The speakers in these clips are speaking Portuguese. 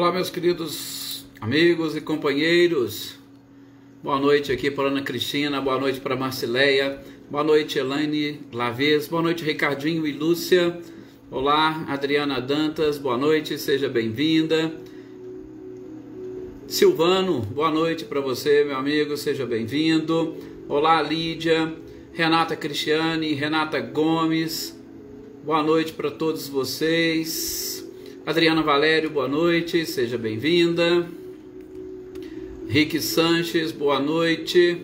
Olá, meus queridos amigos e companheiros. Boa noite aqui para Ana Cristina, boa noite para Marcileia, boa noite Elaine Lavez, boa noite Ricardinho e Lúcia. Olá, Adriana Dantas, boa noite, seja bem-vinda. Silvano, boa noite para você, meu amigo, seja bem-vindo. Olá, Lídia, Renata Cristiane, Renata Gomes, boa noite para todos vocês. Adriana Valério, boa noite, seja bem-vinda. Rick Sanches, boa noite.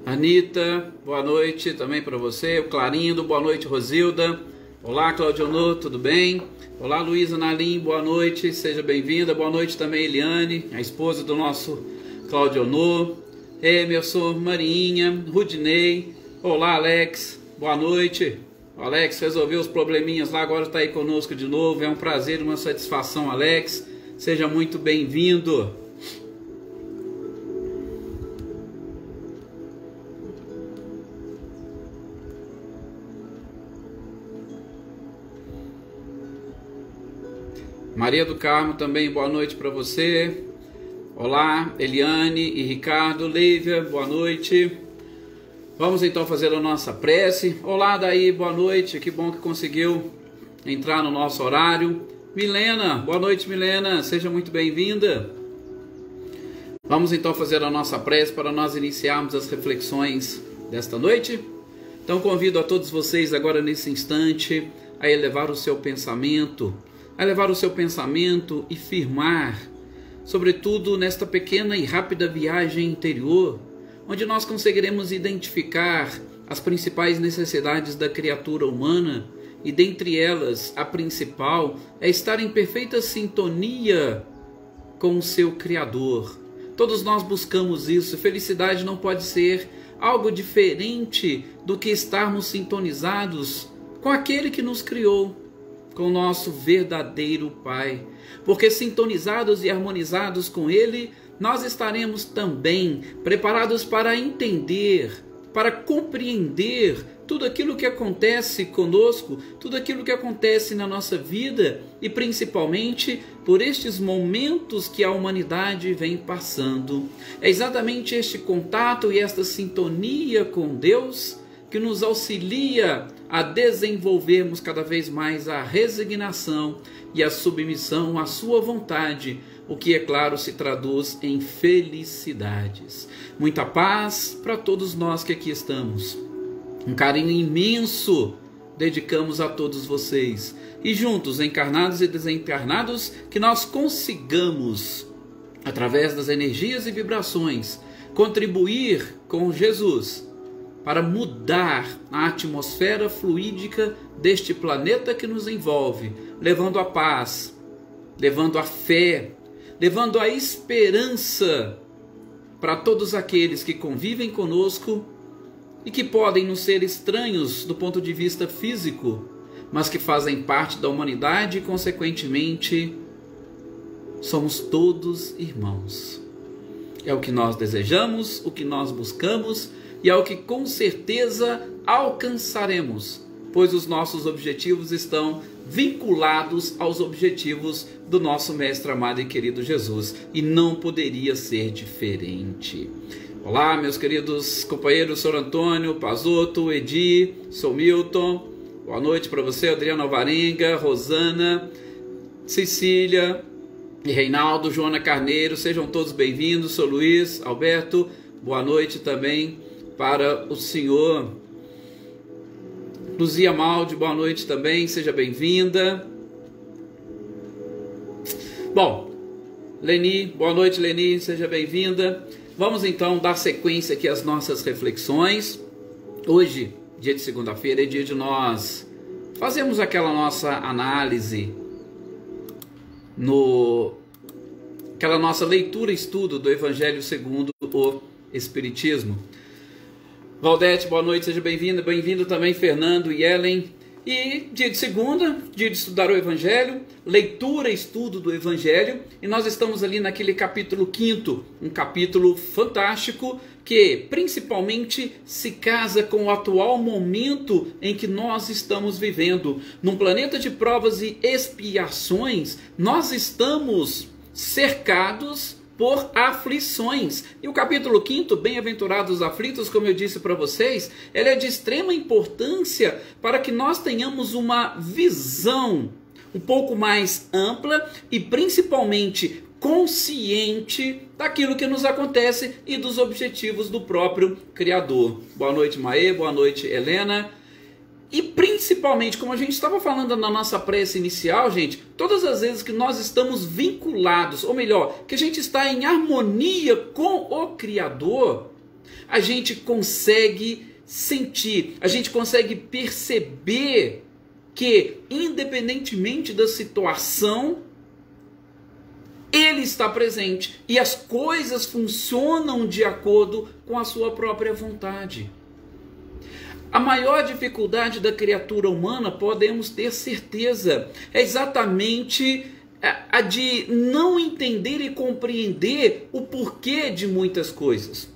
Anitta, boa noite também para você. O Clarindo, boa noite, Rosilda. Olá, Claudionô, tudo bem? Olá, Luísa Nalim, boa noite, seja bem-vinda. Boa noite também, Eliane, a esposa do nosso Claudionô. Emerson, Marinha, Rudinei. Olá, Alex, boa noite. O Alex resolveu os probleminhas lá, agora está aí conosco de novo. É um prazer, uma satisfação, Alex. Seja muito bem-vindo. Maria do Carmo também, boa noite para você. Olá, Eliane e Ricardo. Lívia, boa noite. Vamos então fazer a nossa prece. Olá, Daí, boa noite. Que bom que conseguiu entrar no nosso horário. Milena, boa noite, Milena. Seja muito bem-vinda. Vamos então fazer a nossa prece para nós iniciarmos as reflexões desta noite. Então convido a todos vocês agora nesse instante a elevar o seu pensamento, e firmar, sobretudo nesta pequena e rápida viagem interior, onde nós conseguiremos identificar as principais necessidades da criatura humana, e dentre elas, a principal é estar em perfeita sintonia com o seu Criador. Todos nós buscamos isso. Felicidade não pode ser algo diferente do que estarmos sintonizados com aquele que nos criou, com o nosso verdadeiro Pai, porque sintonizados e harmonizados com Ele, nós estaremos também preparados para entender, para compreender tudo aquilo que acontece conosco, tudo aquilo que acontece na nossa vida e principalmente por estes momentos que a humanidade vem passando. É exatamente este contato e esta sintonia com Deus que nos auxilia a desenvolvermos cada vez mais a resignação e a submissão à sua vontade, o que, é claro, se traduz em felicidades. Muita paz para todos nós que aqui estamos. Um carinho imenso dedicamos a todos vocês. E juntos, encarnados e desencarnados, que nós consigamos, através das energias e vibrações, contribuir com Jesus para mudar a atmosfera fluídica deste planeta que nos envolve, levando a paz, levando a fé, levando a esperança para todos aqueles que convivem conosco e que podem nos ser estranhos do ponto de vista físico, mas que fazem parte da humanidade e, consequentemente, somos todos irmãos. É o que nós desejamos, o que nós buscamos, e é o que com certeza alcançaremos, pois os nossos objetivos estão vinculados aos objetivos do nosso Mestre amado e querido Jesus, e não poderia ser diferente. Olá, meus queridos companheiros, Sr. Antônio, Pazotto, Edi, sou Milton, boa noite para você, Adriana Alvarenga, Rosana, Cecília e Reinaldo, Joana Carneiro, sejam todos bem-vindos. Sou Luiz Alberto, boa noite também para o senhor. Luzia Maldi, boa noite também, seja bem-vinda. Bom, Leni, boa noite, Leni, seja bem-vinda. Vamos então dar sequência aqui às nossas reflexões. Hoje, dia de segunda-feira, é dia de nós fazermos aquela nossa análise, aquela nossa leitura e estudo do Evangelho segundo o Espiritismo. Valdete, boa noite, seja bem-vinda. Bem-vindo também, Fernando e Ellen. E dia de segunda, dia de estudar o Evangelho, leitura e estudo do Evangelho, e nós estamos ali naquele capítulo 5º, um capítulo fantástico, que principalmente se casa com o atual momento em que nós estamos vivendo. Num planeta de provas e expiações, nós estamos cercados por aflições. E o capítulo 5º, Bem-aventurados os aflitos, como eu disse para vocês, ele é de extrema importância para que nós tenhamos uma visão um pouco mais ampla e principalmente consciente daquilo que nos acontece e dos objetivos do próprio Criador. Boa noite, Maê, boa noite, Helena. E principalmente, como a gente estava falando na nossa prece inicial, gente, todas as vezes que nós estamos vinculados, ou melhor, que a gente está em harmonia com o Criador, a gente consegue sentir, a gente consegue perceber que, independentemente da situação, Ele está presente e as coisas funcionam de acordo com a sua própria vontade. A maior dificuldade da criatura humana, podemos ter certeza, é exatamente a de não entender e compreender o porquê de muitas coisas.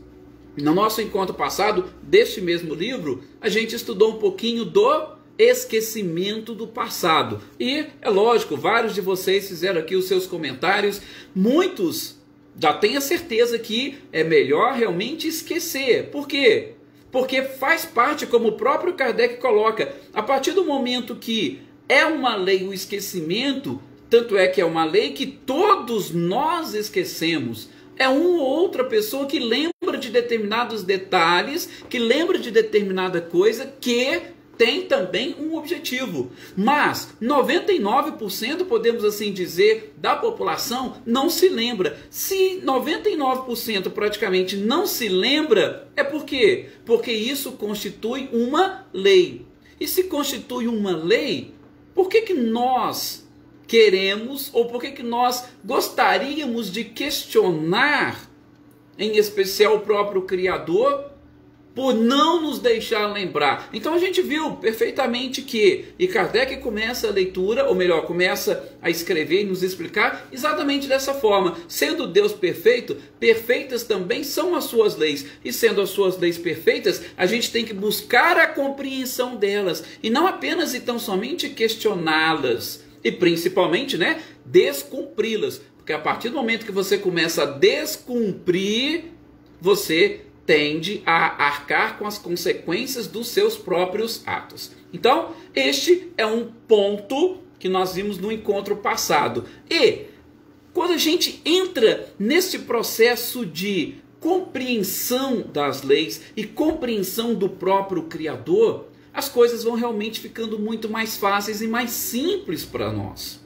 No nosso encontro passado, deste mesmo livro, a gente estudou um pouquinho do esquecimento do passado. E, é lógico, vários de vocês fizeram aqui os seus comentários, muitos já têm a certeza que é melhor realmente esquecer. Por quê? Porque faz parte, como o próprio Kardec coloca, a partir do momento que é uma lei o esquecimento, tanto é que é uma lei que todos nós esquecemos. É uma ou outra pessoa que lembra de determinados detalhes, que lembra de determinada coisa, que tem também um objetivo. Mas 99%, podemos assim dizer, da população não se lembra. Se 99% praticamente não se lembra, é por quê? Porque isso constitui uma lei. E se constitui uma lei, por que nós queremos, ou por que nós gostaríamos de questionar, em especial o próprio Criador, por não nos deixar lembrar? Então a gente viu perfeitamente que, e Kardec começa a leitura, ou melhor, começa a escrever e nos explicar exatamente dessa forma. Sendo Deus perfeito, perfeitas também são as suas leis. E sendo as suas leis perfeitas, a gente tem que buscar a compreensão delas. E não apenas e tão somente questioná-las. E principalmente, descumpri-las. Porque a partir do momento que você começa a descumprir, você tende a arcar com as consequências dos seus próprios atos. Então, este é um ponto que nós vimos no encontro passado. E quando a gente entra nesse processo de compreensão das leis e compreensão do próprio Criador, as coisas vão realmente ficando muito mais fáceis e mais simples para nós.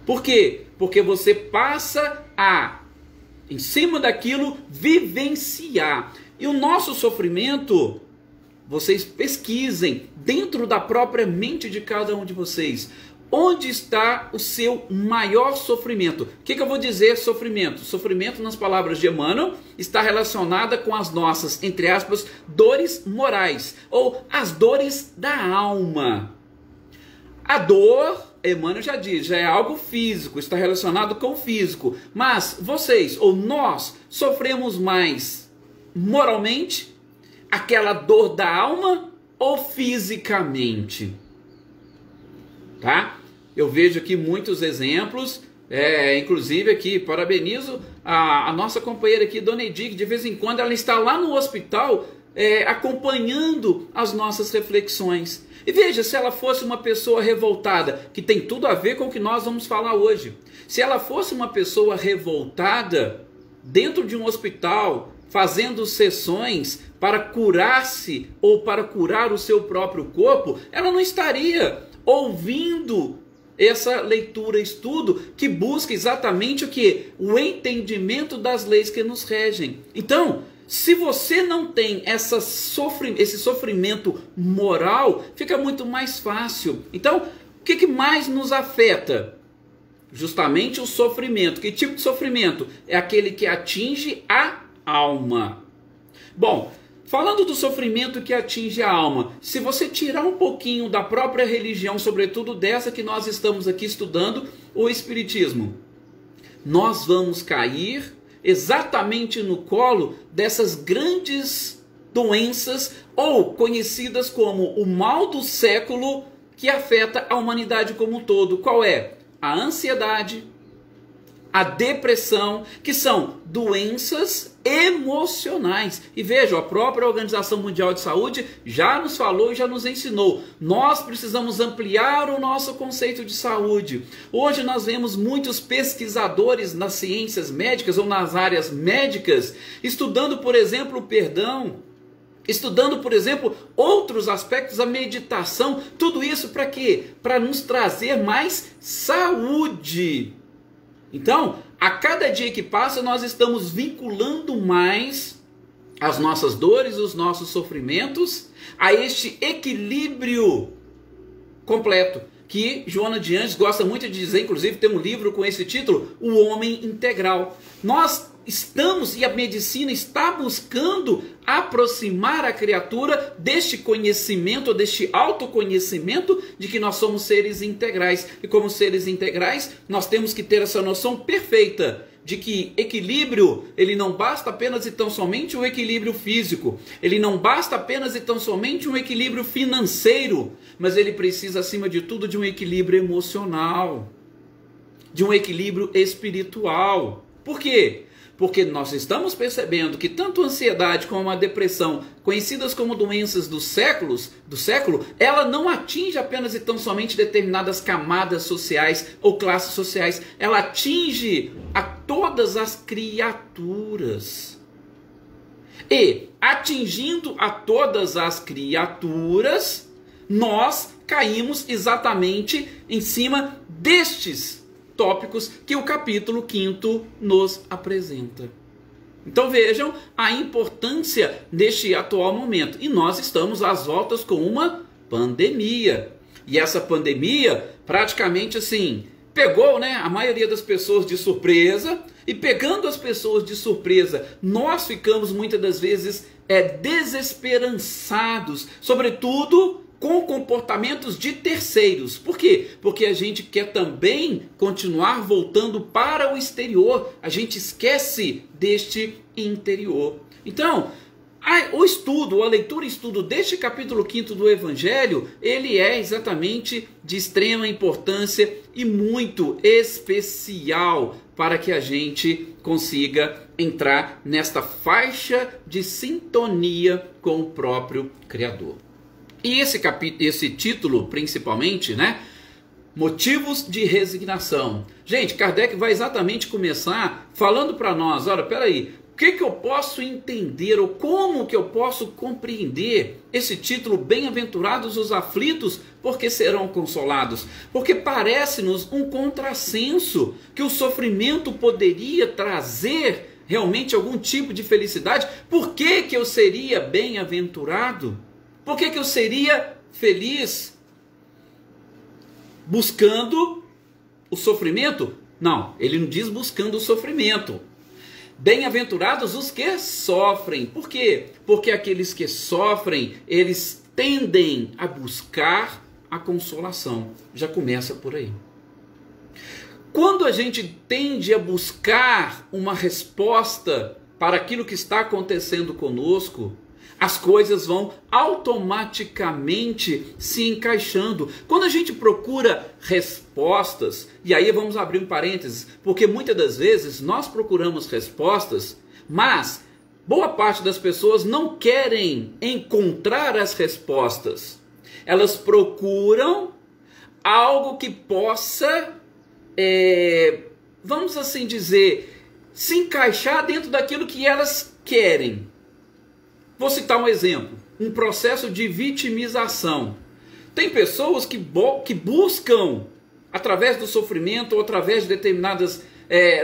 Por quê? Porque você passa a, em cima daquilo, vivenciar. E o nosso sofrimento, vocês pesquisem dentro da própria mente de cada um de vocês. Onde está o seu maior sofrimento? O que eu vou dizer sofrimento? Sofrimento, nas palavras de Emmanuel, está relacionada com as nossas, entre aspas, dores morais, ou as dores da alma. A dor, Emmanuel já diz, já é algo físico, está relacionado com o físico. Mas vocês, ou nós, sofremos mais moralmente, aquela dor da alma, ou fisicamente? Tá? Eu vejo aqui muitos exemplos, inclusive aqui, parabenizo a nossa companheira aqui, Dona Edith, de vez em quando ela está lá no hospital, acompanhando as nossas reflexões. E veja, se ela fosse uma pessoa revoltada, que tem tudo a ver com o que nós vamos falar hoje. Se ela fosse uma pessoa revoltada, dentro de um hospital, fazendo sessões para curar-se ou para curar o seu próprio corpo, ela não estaria ouvindo essa leitura, estudo, que busca exatamente o que? O entendimento das leis que nos regem. Então, se você não tem esse sofrimento moral, fica muito mais fácil. Então, o que mais nos afeta? Justamente o sofrimento. Que tipo de sofrimento? É aquele que atinge a alma. Bom, Falando do sofrimento que atinge a alma, se você tirar um pouquinho da própria religião, sobretudo dessa que nós estamos aqui estudando, o Espiritismo, nós vamos cair exatamente no colo dessas grandes doenças, ou conhecidas como o mal do século, que afeta a humanidade como um todo. Qual é? A ansiedade, a depressão, que são doenças emocionais. E vejam, a própria Organização Mundial de Saúde já nos falou e já nos ensinou. Nós precisamos ampliar o nosso conceito de saúde. Hoje nós vemos muitos pesquisadores nas ciências médicas ou nas áreas médicas, estudando, por exemplo, o perdão, estudando, por exemplo, outros aspectos, a meditação. Tudo isso para quê? Para nos trazer mais saúde. Então, a cada dia que passa, nós estamos vinculando mais as nossas dores, os nossos sofrimentos, a este equilíbrio completo, que Joana de Angelis gosta muito de dizer, inclusive tem um livro com esse título, O Homem Integral. Nós estamos, e a medicina está buscando aproximar a criatura deste conhecimento, deste autoconhecimento de que nós somos seres integrais. E como seres integrais, nós temos que ter essa noção perfeita de que equilíbrio, ele não basta apenas e tão somente um equilíbrio físico, ele não basta apenas e tão somente um equilíbrio financeiro, mas ele precisa, acima de tudo, de um equilíbrio emocional, de um equilíbrio espiritual. Por quê? Porque nós estamos percebendo que tanto a ansiedade como a depressão, conhecidas como doenças do século, ela não atinge apenas e tão somente determinadas camadas sociais ou classes sociais. Ela atinge a todas as criaturas. E, atingindo a todas as criaturas, nós caímos exatamente em cima destes tópicos que o capítulo 5º nos apresenta. Então vejam a importância deste atual momento. E nós estamos às voltas com uma pandemia. E essa pandemia praticamente assim pegou, a maioria das pessoas de surpresa. E pegando as pessoas de surpresa, nós ficamos muitas das vezes desesperançados, sobretudo com comportamentos de terceiros. Por quê? Porque a gente quer também continuar voltando para o exterior. A gente esquece deste interior. Então, a leitura e estudo deste capítulo 5º do Evangelho, ele é exatamente de extrema importância e muito especial para que a gente consiga entrar nesta faixa de sintonia com o próprio Criador. E esse título, principalmente, Motivos de resignação. Gente, Kardec vai exatamente começar falando para nós, olha, peraí, o que eu posso entender, ou como que eu posso compreender esse título, Bem-aventurados os aflitos, porque serão consolados? Porque parece-nos um contrassenso que o sofrimento poderia trazer realmente algum tipo de felicidade. Por que eu seria bem-aventurado? Por que eu seria feliz buscando o sofrimento? Não, ele não diz buscando o sofrimento. Bem-aventurados os que sofrem. Por quê? Porque aqueles que sofrem, eles tendem a buscar a consolação. Já começa por aí. Quando a gente tende a buscar uma resposta para aquilo que está acontecendo conosco, as coisas vão automaticamente se encaixando. Quando a gente procura respostas, e aí vamos abrir um parênteses, porque muitas das vezes nós procuramos respostas, mas boa parte das pessoas não querem encontrar as respostas. Elas procuram algo que possa, vamos assim dizer, se encaixar dentro daquilo que elas querem. Vou citar um exemplo, um processo de vitimização. Tem pessoas que buscam, através do sofrimento ou através de determinadas,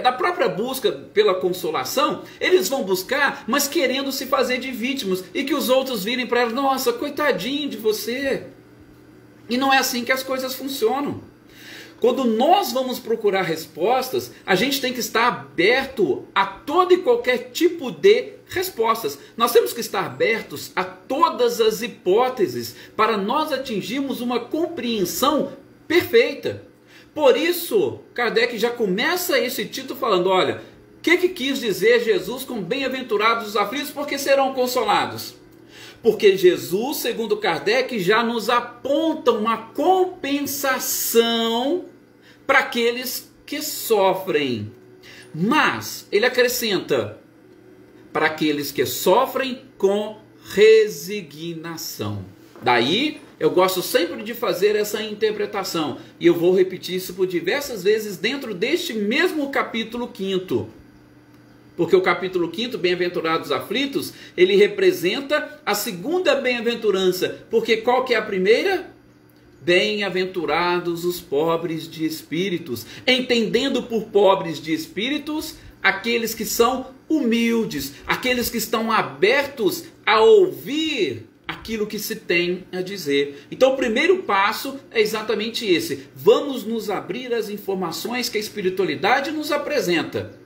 da própria busca pela consolação, eles vão buscar, mas querendo se fazer de vítimas, e que os outros virem para elas, nossa, coitadinho de você. E não é assim que as coisas funcionam. Quando nós vamos procurar respostas, a gente tem que estar aberto a todo e qualquer tipo de respostas. Nós temos que estar abertos a todas as hipóteses para nós atingirmos uma compreensão perfeita. Por isso, Kardec já começa esse título falando, olha, o que quis dizer Jesus com bem-aventurados os aflitos, porque serão consolados? Porque Jesus, segundo Kardec, já nos aponta uma compensação para aqueles que sofrem. Mas, ele acrescenta, para aqueles que sofrem com resignação. Daí, eu gosto sempre de fazer essa interpretação. E eu vou repetir isso por diversas vezes dentro deste mesmo capítulo 5º. Porque o capítulo 5º, Bem-aventurados aflitos, ele representa a segunda bem-aventurança. Porque qual que é a primeira? Bem-aventurados os pobres de espíritos. Entendendo por pobres de espíritos, aqueles que são humildes, aqueles que estão abertos a ouvir aquilo que se tem a dizer. Então o primeiro passo é exatamente esse. Vamos nos abrir às informações que a espiritualidade nos apresenta.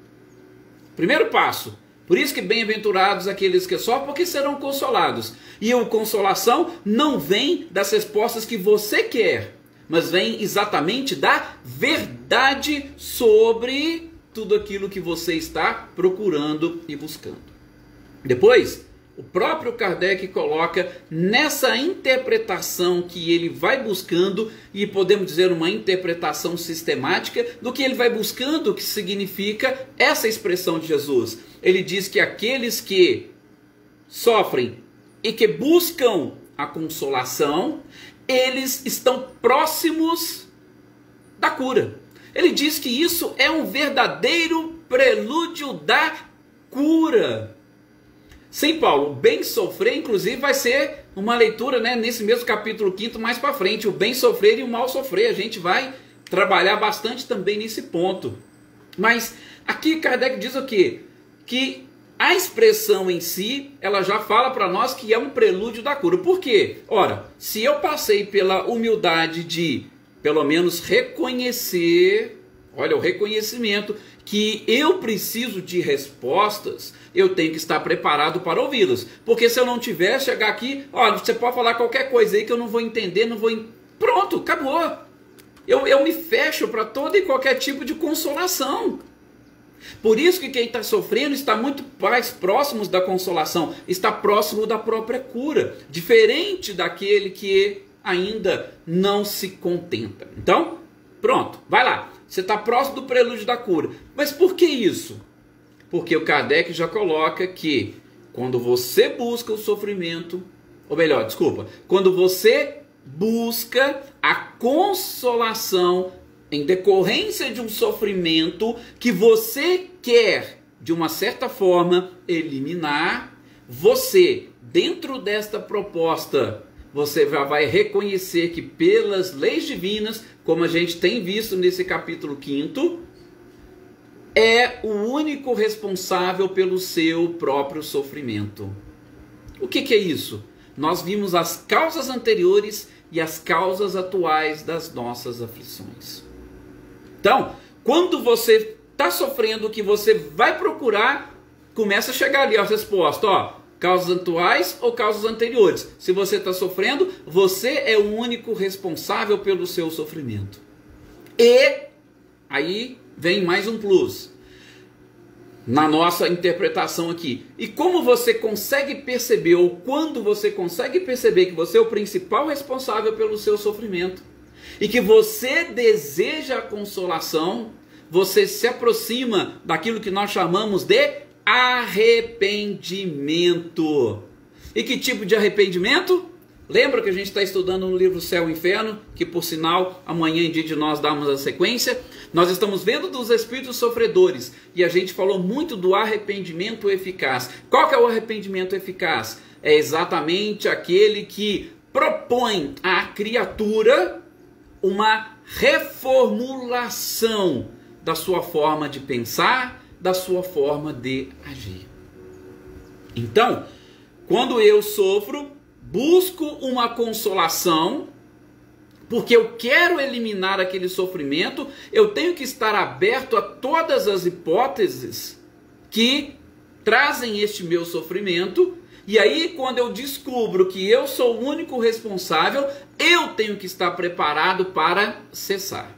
Primeiro passo. Por isso que bem-aventurados aqueles que sofrem, porque serão consolados. E a consolação não vem das respostas que você quer, mas vem exatamente da verdade sobre tudo aquilo que você está procurando e buscando. Depois, o próprio Kardec coloca nessa interpretação que ele vai buscando, e podemos dizer uma interpretação sistemática do que ele vai buscando, o que significa essa expressão de Jesus. Ele diz que aqueles que sofrem e que buscam a consolação, eles estão próximos da cura. Ele diz que isso é um verdadeiro prelúdio da cura. Sim, Paulo, o bem sofrer, inclusive, vai ser uma leitura, né, nesse mesmo capítulo 5º, mais para frente, o bem sofrer e o mal sofrer. A gente vai trabalhar bastante também nesse ponto. Mas aqui Kardec diz o quê? Que a expressão em si, ela já fala para nós que é um prelúdio da cura. Por quê? Ora, se eu passei pela humildade de, pelo menos, reconhecer, olha, o reconhecimento, que eu preciso de respostas, eu tenho que estar preparado para ouvi-las. Porque se eu não tiver, chegar aqui, olha, você pode falar qualquer coisa aí que eu não vou entender, não vou... Pronto, acabou. Eu me fecho para todo e qualquer tipo de consolação. Por isso que quem está sofrendo está muito mais próximo da consolação, está próximo da própria cura, diferente daquele que ainda não se contenta. Então, pronto, vai lá. Você está próximo do prelúdio da cura. Mas por que isso? Porque o Kardec já coloca que quando você busca o sofrimento, ou melhor, desculpa, quando você busca a consolação em decorrência de um sofrimento que você quer, de uma certa forma, eliminar, você, dentro desta proposta, você já vai reconhecer que pelas leis divinas, como a gente tem visto nesse capítulo 5º, é o único responsável pelo seu próprio sofrimento. O que é isso? Nós vimos as causas anteriores e as causas atuais das nossas aflições. Então, quando você está sofrendo, o que você vai procurar, começa a chegar ali a resposta, ó. Causas atuais ou causas anteriores. Se você está sofrendo, você é o único responsável pelo seu sofrimento. E aí vem mais um plus na nossa interpretação aqui. E como você consegue perceber, ou quando você consegue perceber que você é o principal responsável pelo seu sofrimento e que você deseja a consolação, você se aproxima daquilo que nós chamamos de arrependimento. E que tipo de arrependimento? Lembra que a gente está estudando no livro Céu e Inferno, que por sinal, amanhã em dia de nós darmos a sequência, nós estamos vendo dos espíritos sofredores, e a gente falou muito do arrependimento eficaz. Qual que é o arrependimento eficaz? É exatamente aquele que propõe à criatura uma reformulação da sua forma de pensar, da sua forma de agir. Então, quando eu sofro, busco uma consolação porque eu quero eliminar aquele sofrimento, eu tenho que estar aberto a todas as hipóteses que trazem este meu sofrimento. E aí, quando eu descubro que eu sou o único responsável, eu tenho que estar preparado para cessar.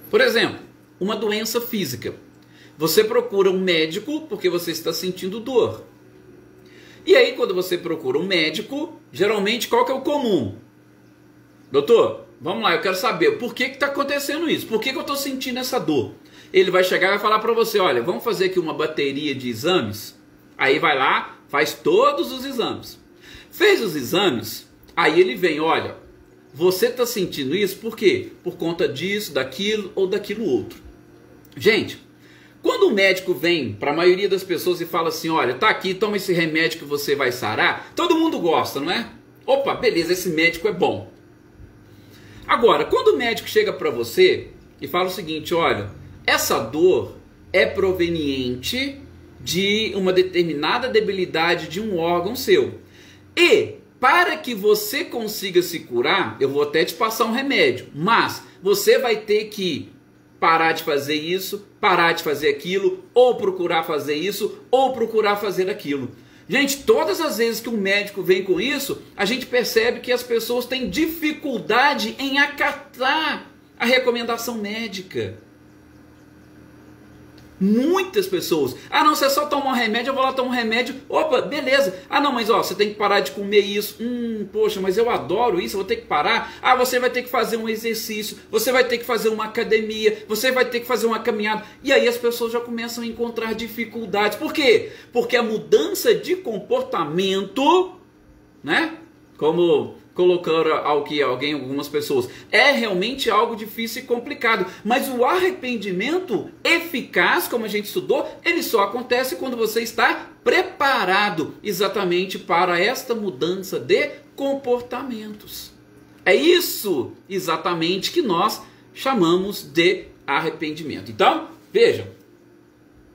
Por exemplo, uma doença física. Você procura um médico porque você está sentindo dor. E aí, quando você procura um médico, geralmente qual que é o comum? Doutor, vamos lá, eu quero saber por que está acontecendo isso? Por que eu estou sentindo essa dor? Ele vai chegar e vai falar para você, olha, vamos fazer aqui uma bateria de exames. Aí vai lá, faz todos os exames. Fez os exames, aí ele vem, olha, você está sentindo isso por quê? Por conta disso, daquilo ou daquilo outro. Gente, quando o médico vem para a maioria das pessoas e fala assim, olha, tá aqui, toma esse remédio que você vai sarar, todo mundo gosta, não é? Opa, beleza, esse médico é bom. Agora, quando o médico chega para você e fala o seguinte, olha, essa dor é proveniente de uma determinada debilidade de um órgão seu. E para que você consiga se curar, eu vou até te passar um remédio, mas você vai ter que parar de fazer isso, parar de fazer aquilo, ou procurar fazer isso, ou procurar fazer aquilo. Gente, todas as vezes que um médico vem com isso, a gente percebe que as pessoas têm dificuldade em acatar a recomendação médica. Muitas pessoas, ah não, você só toma um remédio, eu vou lá tomar um remédio, opa, beleza, ah não, mas ó, você tem que parar de comer isso, poxa, mas eu adoro isso, eu vou ter que parar, ah, você vai ter que fazer um exercício, você vai ter que fazer uma academia, você vai ter que fazer uma caminhada, e aí as pessoas já começam a encontrar dificuldades, por quê? Porque a mudança de comportamento, né, como colocaram algumas pessoas, é realmente algo difícil e complicado, mas o arrependimento eficaz, como a gente estudou, ele só acontece quando você está preparado exatamente para esta mudança de comportamentos. É isso exatamente que nós chamamos de arrependimento. Então, vejam,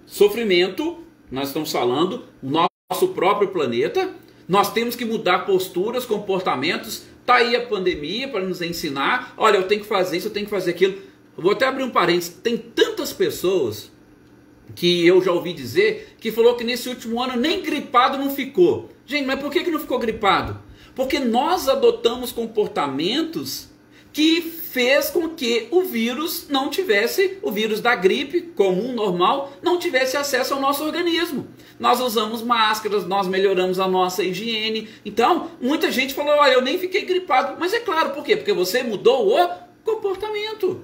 sofrimento, nós estamos falando, nosso próprio planeta. Nós temos que mudar posturas, comportamentos. Está aí a pandemia para nos ensinar. Olha, eu tenho que fazer isso, eu tenho que fazer aquilo. Eu vou até abrir um parênteses. Tem tantas pessoas que eu já ouvi dizer que falou que nesse último ano nem gripado não ficou. Gente, mas por que não ficou gripado? Porque nós adotamos comportamentos que fez com que o vírus não tivesse, o vírus da gripe comum, normal, não tivesse acesso ao nosso organismo. Nós usamos máscaras, nós melhoramos a nossa higiene. Então, muita gente falou, olha, eu nem fiquei gripado. Mas é claro, por quê? Porque você mudou o comportamento.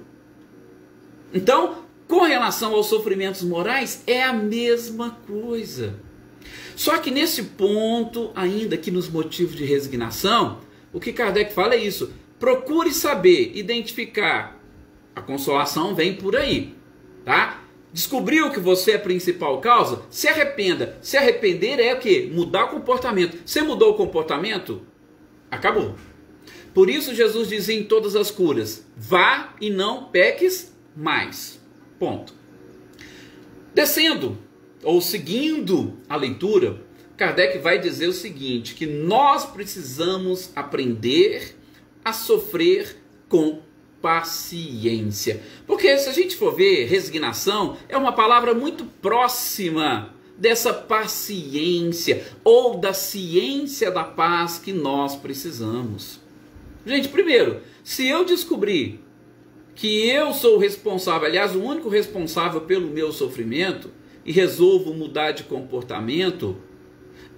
Então, com relação aos sofrimentos morais, é a mesma coisa. Só que nesse ponto, ainda que nos motivos de resignação, o que Kardec fala é isso. Procure saber, identificar. A consolação vem por aí, tá? Descobriu que você é a principal causa? Se arrependa. Se arrepender é o quê? Mudar o comportamento. Você mudou o comportamento? Acabou. Por isso Jesus dizia em todas as curas, vá e não peques mais. Ponto. Descendo, ou seguindo a leitura, Kardec vai dizer o seguinte, que nós precisamos aprender a sofrer com paciência. Porque se a gente for ver, resignação é uma palavra muito próxima dessa paciência ou da ciência da paz que nós precisamos. Gente, primeiro, se eu descobrir que eu sou o responsável, aliás, o único responsável pelo meu sofrimento e resolvo mudar de comportamento,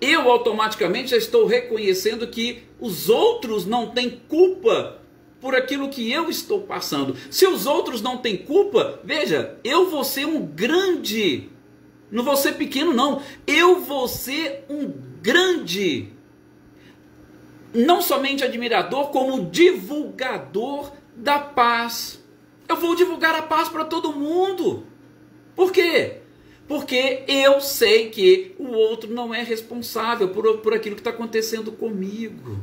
eu automaticamente já estou reconhecendo que os outros não têm culpa por aquilo que eu estou passando. Se os outros não têm culpa, veja, eu vou ser um grande, não vou ser pequeno não, eu vou ser um grande, não somente admirador, como divulgador da paz. Eu vou divulgar a paz para todo mundo. Por quê? Porque eu sei que o outro não é responsável por aquilo que está acontecendo comigo.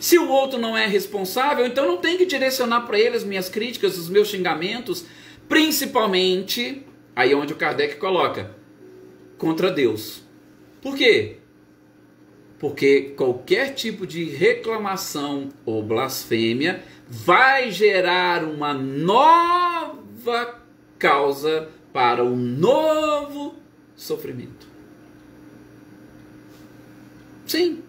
Se o outro não é responsável, então não tem que direcionar para ele as minhas críticas, os meus xingamentos, principalmente, aí é onde o Kardec coloca, contra Deus. Por quê? Porque qualquer tipo de reclamação ou blasfêmia vai gerar uma nova causa para um novo sofrimento. Sim.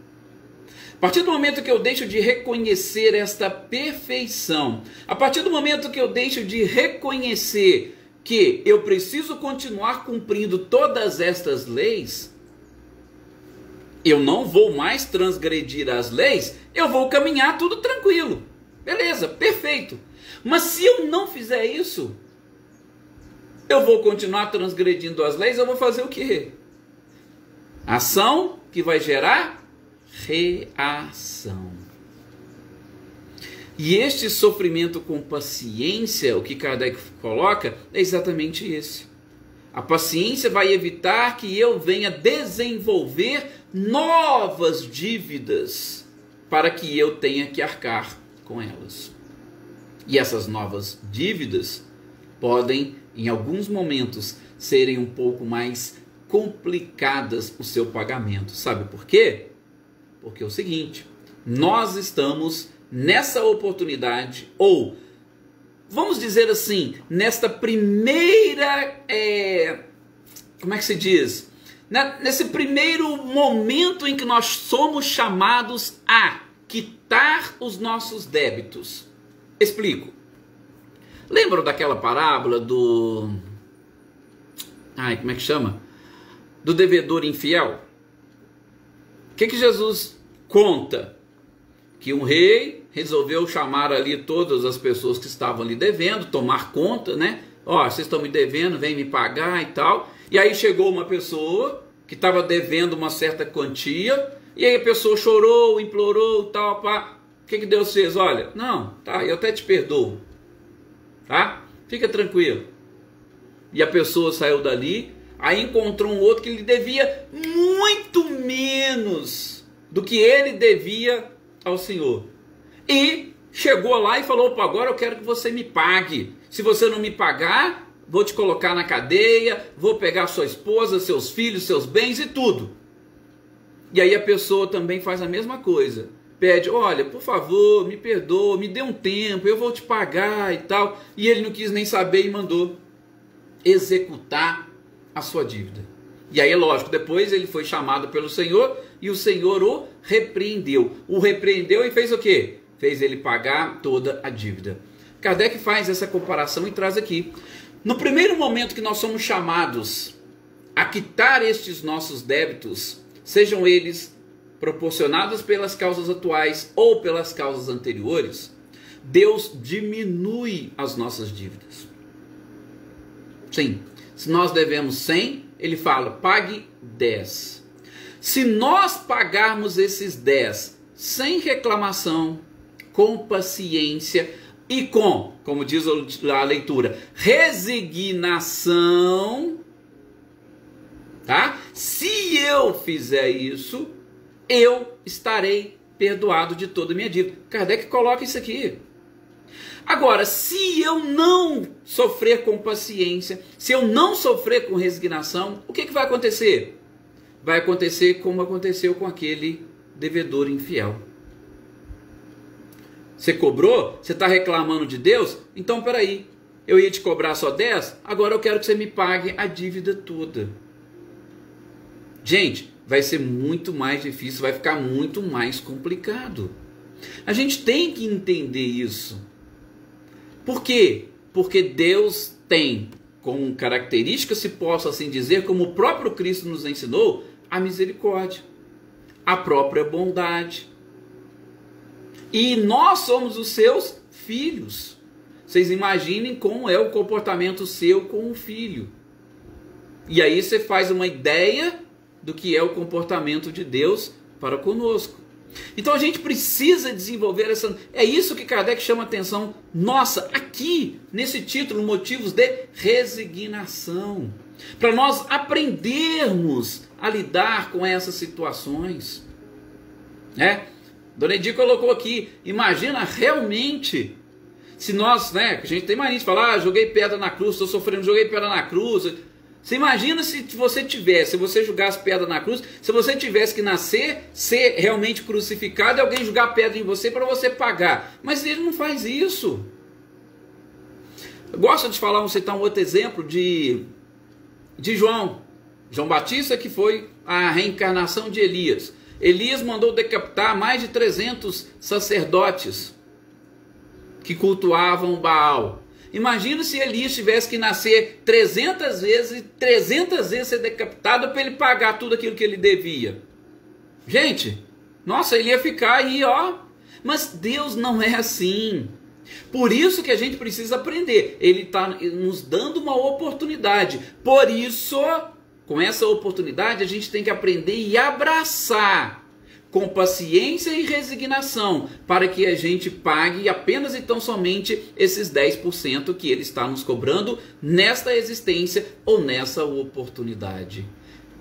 A partir do momento que eu deixo de reconhecer esta perfeição, a partir do momento que eu deixo de reconhecer que eu preciso continuar cumprindo todas estas leis, eu não vou mais transgredir as leis, eu vou caminhar tudo tranquilo. Beleza, perfeito. Mas se eu não fizer isso, eu vou continuar transgredindo as leis, eu vou fazer o quê? Ação que vai gerar reação. E este sofrimento com paciência, o que Kardec coloca, é exatamente esse. A paciência vai evitar que eu venha desenvolver novas dívidas para que eu tenha que arcar com elas. E essas novas dívidas podem, em alguns momentos, serem um pouco mais complicadas o seu pagamento. Sabe por quê? Porque é o seguinte, nós estamos nessa oportunidade, ou vamos dizer assim, nesta primeira, como é que se diz? Nesse primeiro momento em que nós somos chamados a quitar os nossos débitos. Explico. Lembram daquela parábola do... como é que chama? Do devedor infiel? O que Jesus conta? Que um rei resolveu chamar ali todas as pessoas que estavam ali devendo, tomar conta, né? Ó, vocês estão me devendo, vem me pagar e tal. E aí chegou uma pessoa que estava devendo uma certa quantia, e aí a pessoa chorou, implorou, tal, pá. O que Deus fez? Olha, não, tá, eu até te perdoo, tá? Fica tranquilo. E a pessoa saiu dali, aí encontrou um outro que lhe devia muito menos do que ele devia ao Senhor. E chegou lá e falou, opa, agora eu quero que você me pague. Se você não me pagar, vou te colocar na cadeia, vou pegar sua esposa, seus filhos, seus bens e tudo. E aí a pessoa também faz a mesma coisa. Pede, olha, por favor, me perdoa, me dê um tempo, eu vou te pagar e tal. E ele não quis nem saber e mandou executar a sua dívida. E aí, lógico, depois ele foi chamado pelo Senhor e o Senhor o repreendeu. O repreendeu e fez o quê? Fez ele pagar toda a dívida. Kardec faz essa comparação e traz aqui. No primeiro momento que nós somos chamados a quitar estes nossos débitos, sejam eles proporcionados pelas causas atuais ou pelas causas anteriores, Deus diminui as nossas dívidas. Sim, se nós devemos 100, ele fala, pague 10. Se nós pagarmos esses 10 sem reclamação, com paciência e com, como diz a leitura, resignação, tá? Se eu fizer isso, eu estarei perdoado de toda a minha dívida. Kardec coloca isso aqui. Agora, se eu não sofrer com paciência, se eu não sofrer com resignação, o que vai acontecer? Vai acontecer como aconteceu com aquele devedor infiel. Você cobrou? Você está reclamando de Deus? Então, peraí, eu ia te cobrar só 10, agora eu quero que você me pague a dívida toda. Gente, vai ser muito mais difícil, vai ficar muito mais complicado. A gente tem que entender isso. Por quê? Porque Deus tem como característica, se posso assim dizer, como o próprio Cristo nos ensinou, a misericórdia, a própria bondade. E nós somos os seus filhos. Vocês imaginem como é o comportamento seu com o filho. E aí você faz uma ideia do que é o comportamento de Deus para conosco. Então a gente precisa desenvolver essa... É isso que Kardec chama a atenção nossa, aqui, nesse título, motivos de resignação. Para nós aprendermos a lidar com essas situações. Dona Edi colocou aqui, imagina realmente, se nós, a gente tem mania de falar, joguei pedra na cruz, estou sofrendo, joguei pedra na cruz. Você imagina se você jogasse pedra na cruz, se você tivesse que nascer, ser realmente crucificado e alguém jogar pedra em você para você pagar. Mas ele não faz isso. Eu gosto de falar, vou citar um outro exemplo de João Batista, que foi a reencarnação de Elias. Elias mandou decapitar mais de 300 sacerdotes que cultuavam Baal. Imagina se Elias tivesse que nascer 300 vezes e 300 vezes ser decapitado para ele pagar tudo aquilo que ele devia. Gente, nossa, ele ia ficar aí, ó. Mas Deus não é assim. Por isso que a gente precisa aprender. Ele está nos dando uma oportunidade. Por isso, com essa oportunidade, a gente tem que aprender e abraçar com paciência e resignação, para que a gente pague apenas e tão somente esses 10% que ele está nos cobrando nesta existência ou nessa oportunidade.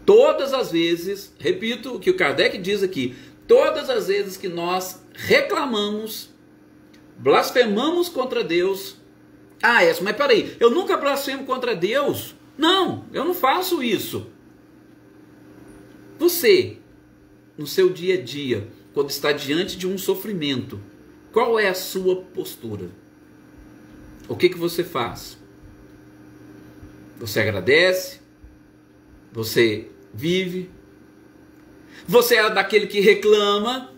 Todas as vezes, repito o que o Kardec diz aqui, todas as vezes que nós reclamamos, blasfemamos contra Deus. Ah, mas peraí, eu nunca blasfemo contra Deus. Não, eu não faço isso. Você, no seu dia a dia, quando está diante de um sofrimento, qual é a sua postura? O que você faz? Você agradece? Você vive? Você é daquele que reclama?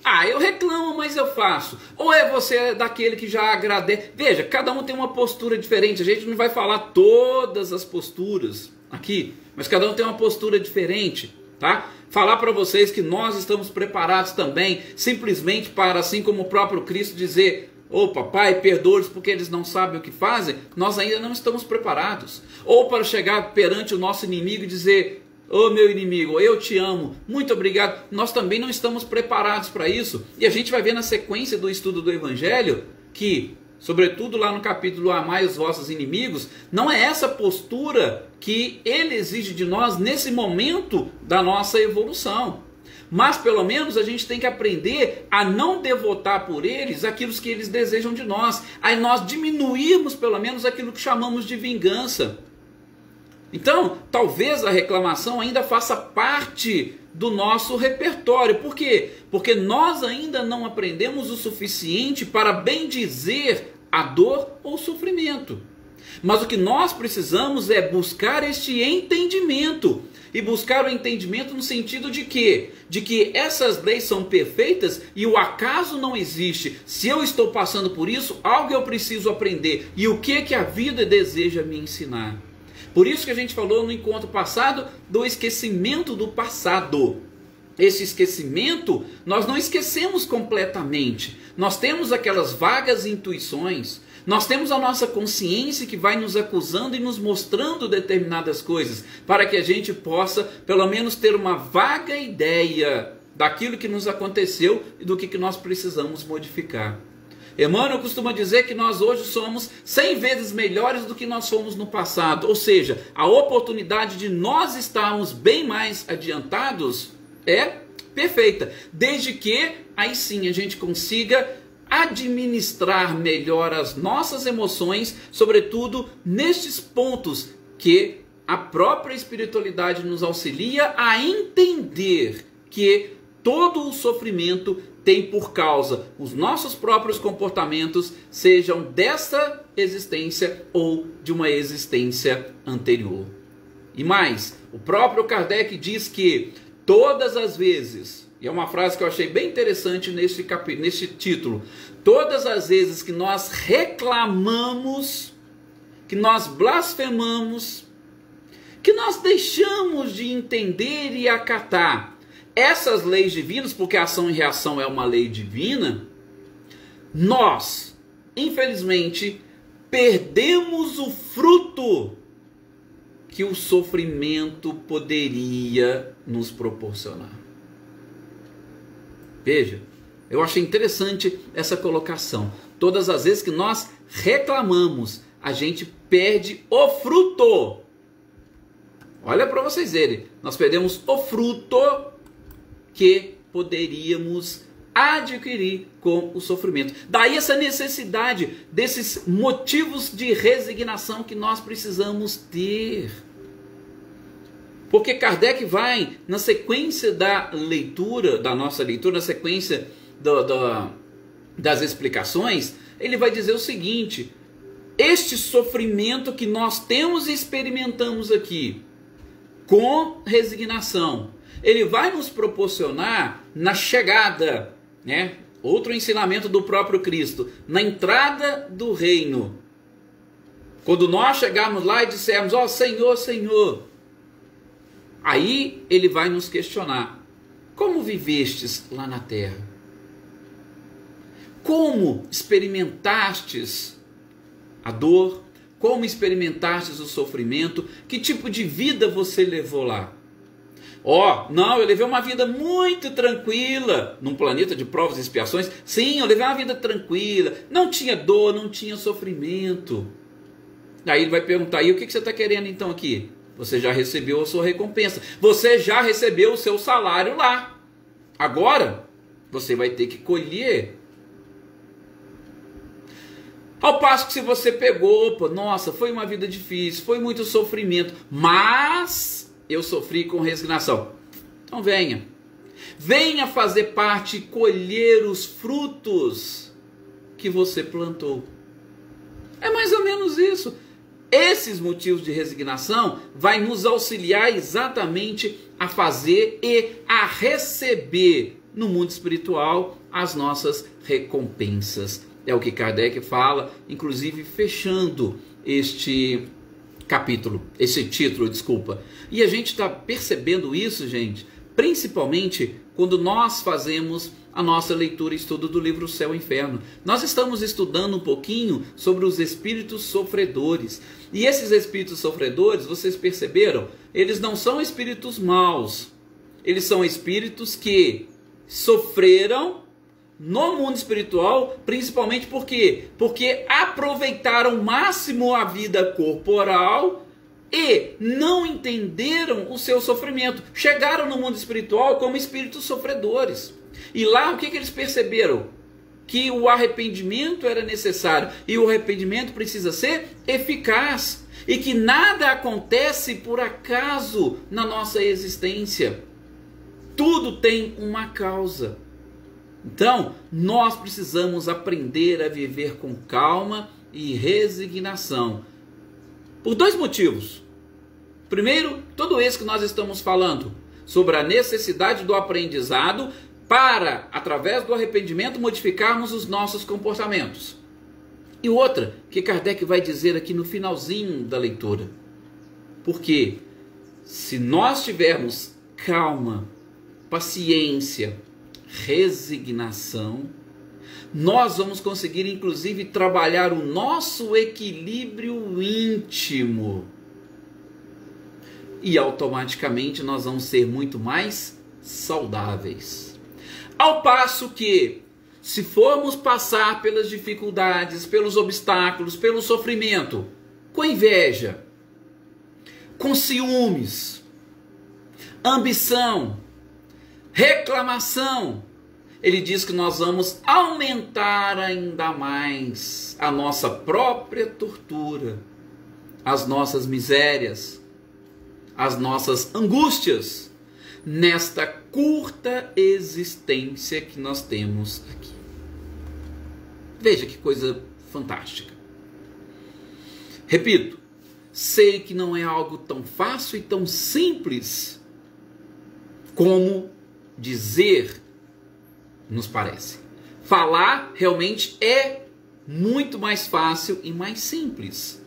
Ah, eu reclamo, mas eu faço. Ou é você daquele que já agradece? Veja, cada um tem uma postura diferente. A gente não vai falar todas as posturas aqui, mas cada um tem uma postura diferente, tá? Falar para vocês que nós estamos preparados também, simplesmente para, assim como o próprio Cristo dizer, opa, Pai, perdoa-os porque eles não sabem o que fazem, nós ainda não estamos preparados. Ou para chegar perante o nosso inimigo e dizer, ô meu inimigo, eu te amo, muito obrigado. Nós também não estamos preparados para isso. E a gente vai ver na sequência do estudo do Evangelho que, sobretudo lá no capítulo Amai os vossos inimigos, não é essa postura que ele exige de nós nesse momento da nossa evolução. Mas pelo menos a gente tem que aprender a não devotar por eles aquilo que eles desejam de nós. Aí nós diminuirmos pelo menos aquilo que chamamos de vingança. Então, talvez a reclamação ainda faça parte do nosso repertório. Por quê? Porque nós ainda não aprendemos o suficiente para bem dizer a dor ou o sofrimento. Mas o que nós precisamos é buscar este entendimento. E buscar o entendimento no sentido de quê? De que essas leis são perfeitas e o acaso não existe. Se eu estou passando por isso, algo eu preciso aprender. E o que a vida deseja me ensinar? Por isso que a gente falou no encontro passado do esquecimento do passado. Esse esquecimento, nós não esquecemos completamente. Nós temos aquelas vagas intuições. Nós temos a nossa consciência que vai nos acusando e nos mostrando determinadas coisas, para que a gente possa, pelo menos, ter uma vaga ideia daquilo que nos aconteceu e do que nós precisamos modificar. Emmanuel costuma dizer que nós hoje somos 100 vezes melhores do que nós fomos no passado. Ou seja, a oportunidade de nós estarmos bem mais adiantados é perfeita. Desde que, aí sim, a gente consiga administrar melhor as nossas emoções, sobretudo nestes pontos que a própria espiritualidade nos auxilia a entender que todo o sofrimento tem por causa os nossos próprios comportamentos, sejam desta existência ou de uma existência anterior. E mais, o próprio Kardec diz que todas as vezes, e é uma frase que eu achei bem interessante neste título, todas as vezes que nós reclamamos, que nós blasfemamos, que nós deixamos de entender e acatar essas leis divinas, porque a ação e reação é uma lei divina, nós, infelizmente, perdemos o fruto que o sofrimento poderia nos proporcionar. Veja, eu achei interessante essa colocação. Todas as vezes que nós reclamamos, a gente perde o fruto. Olha para vocês verem, nós perdemos o fruto que poderíamos adquirir com o sofrimento. Daí essa necessidade desses motivos de resignação que nós precisamos ter. Porque Kardec vai, na sequência da leitura, da nossa leitura, na sequência das explicações, ele vai dizer o seguinte: este sofrimento que nós temos e experimentamos aqui, com resignação, ele vai nos proporcionar na chegada, né? Outro ensinamento do próprio Cristo, na entrada do reino. Quando nós chegarmos lá e dissermos, ó Senhor, Senhor, aí ele vai nos questionar: como vivestes lá na terra? Como experimentastes a dor? Como experimentastes o sofrimento? Que tipo de vida você levou lá? Ó, não, eu levei uma vida muito tranquila, num planeta de provas e expiações. Sim, eu levei uma vida tranquila, não tinha dor, não tinha sofrimento. Aí ele vai perguntar: e o que você está querendo então aqui? Você já recebeu a sua recompensa, você já recebeu o seu salário lá. Agora, você vai ter que colher. Ao passo que se você pegou, opa, nossa, foi uma vida difícil, foi muito sofrimento, mas eu sofri com resignação. Então venha fazer parte e colher os frutos que você plantou. É mais ou menos isso. Esses motivos de resignação vai nos auxiliar exatamente a fazer e a receber no mundo espiritual as nossas recompensas. É o que Kardec fala, inclusive fechando este capítulo, esse título, desculpa. E a gente está percebendo isso, gente, principalmente quando nós fazemos a nossa leitura e estudo do livro Céu e Inferno. Nós estamos estudando um pouquinho sobre os espíritos sofredores. E esses espíritos sofredores, vocês perceberam? Eles não são espíritos maus. Eles são espíritos que sofreram no mundo espiritual, principalmente por quê? Porque aproveitaram ao máximo a vida corporal e não entenderam o seu sofrimento. Chegaram no mundo espiritual como espíritos sofredores. E lá o que eles perceberam? Que o arrependimento era necessário. E o arrependimento precisa ser eficaz. E que nada acontece por acaso na nossa existência. Tudo tem uma causa. Então, nós precisamos aprender a viver com calma e resignação. Por dois motivos. Primeiro, tudo isso que nós estamos falando sobre a necessidade do aprendizado para, através do arrependimento, modificarmos os nossos comportamentos. E outra, que Kardec vai dizer aqui no finalzinho da leitura. Porque se nós tivermos calma, paciência, resignação, nós vamos conseguir inclusive trabalhar o nosso equilíbrio íntimo e automaticamente nós vamos ser muito mais saudáveis. Ao passo que, se formos passar pelas dificuldades, pelos obstáculos, pelo sofrimento, com inveja, com ciúmes, ambição, reclamação, ele diz que nós vamos aumentar ainda mais a nossa própria tortura, as nossas misérias, as nossas angústias, nesta curta existência que nós temos aqui. Veja que coisa fantástica. Repito, sei que não é algo tão fácil e tão simples como dizer nos parece. Falar realmente é muito mais fácil e mais simples.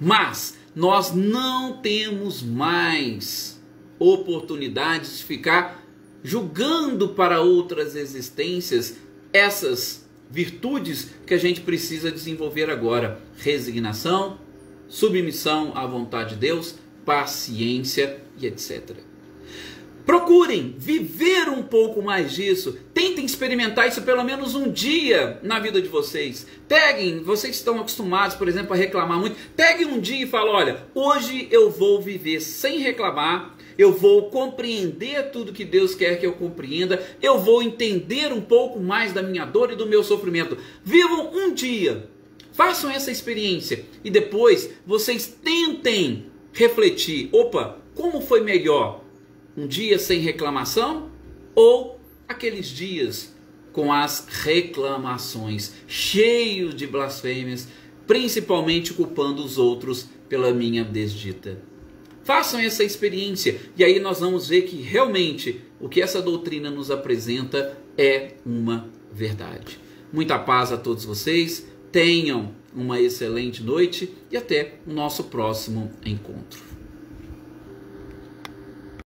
Mas nós não temos mais oportunidades de ficar julgando para outras existências essas virtudes que a gente precisa desenvolver agora: resignação, submissão à vontade de Deus, paciência e etc. Procurem viver um pouco mais disso. Tentem experimentar isso pelo menos um dia na vida de vocês. Peguem, vocês estão acostumados, por exemplo, a reclamar muito. Peguem um dia e falem: olha, hoje eu vou viver sem reclamar. Eu vou compreender tudo que Deus quer que eu compreenda. Eu vou entender um pouco mais da minha dor e do meu sofrimento. Vivam um dia. Façam essa experiência. E depois vocês tentem refletir. Opa, como foi melhor? Um dia sem reclamação ou aqueles dias com as reclamações, cheios de blasfêmias, principalmente culpando os outros pela minha desdita? Façam essa experiência e aí nós vamos ver que realmente o que essa doutrina nos apresenta é uma verdade. Muita paz a todos vocês, tenham uma excelente noite e até o nosso próximo encontro.